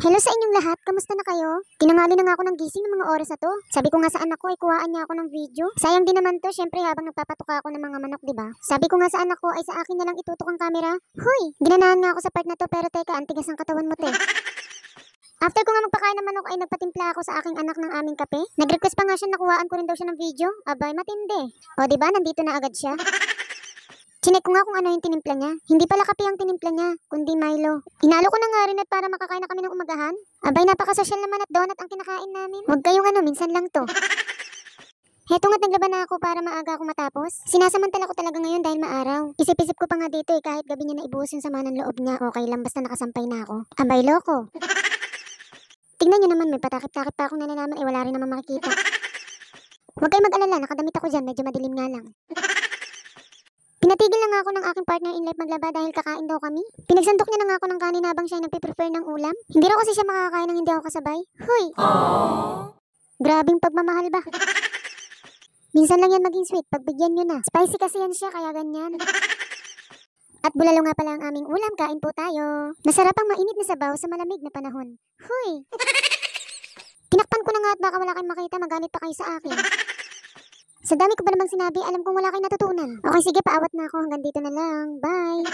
Hello sa inyong lahat, kamusta na kayo? Tinangali na nga ako ng gising ng mga oras na to. Sabi ko nga sa anak ko, kuhaan niya ako ng video. Sayang din naman to, syempre habang nagpapatuka ako ng mga manok, diba? Sabi ko nga sa anak ko, ay sa akin na lang itutok ang camera. Hoy, ginanahan nga ako sa part na to, pero teka, antigas ang katawan mo, te. After ko nga magpakain ng manok ay nagpatimpla ako sa aking anak ng aming kape. Nag-request pa nga siya na kuhaan ko rin daw siya ng video. Abay, matindi. O diba, nandito na agad siya. Chinek ko nga kung ano yung tinimpla niya. Hindi pala kape ang tinimpla niya, kundi Milo. Inalo ko na nga rin at para makakain na kami ng umagahan. Abay, napakasosyal naman at donut ang kinakain namin. Huwag kayong minsan lang to. Heto nga't naglaban na ako para maaga ako matapos. Sinasamantala ko talaga ngayon dahil maaraw. Isip-isip ko pa nga dito kahit gabi niya na ibuhos yung sama ng loob niya, okay lang basta nakasampay na ako. Abay, loko. Tingnan niyo naman, may patakip-takip pa akong nalalaman wala rin naman makikita. Huwag kayong mag-alala, nakadamit ako dyan, medyo madilim nga lang. Pinatigil na nga ako ng aking partner in life maglaba dahil kakain daw kami. Pinagsandok niya na nga ako ng kanin habang siya nagpe-prefer ng ulam. Hindi raw kasi siya makakain ng hindi ako kasabay. Hoy! Grabing pagmamahal ba? Minsan lang yan maging sweet, pagbigyan nyo na. Spicy kasi yan siya, kaya ganyan. At bulalo nga pala ang aming ulam, kain po tayo. Masarap ang mainit na sabaw sa malamig na panahon. Hoy! Tinakpan ko na nga at baka wala kayong makita, magalit pa kayo sa akin. Sa dami ko ba namang sinabi, alam kong wala kayong natutunan. Okay, sige, paawat na ako. Hanggang dito na lang. Bye!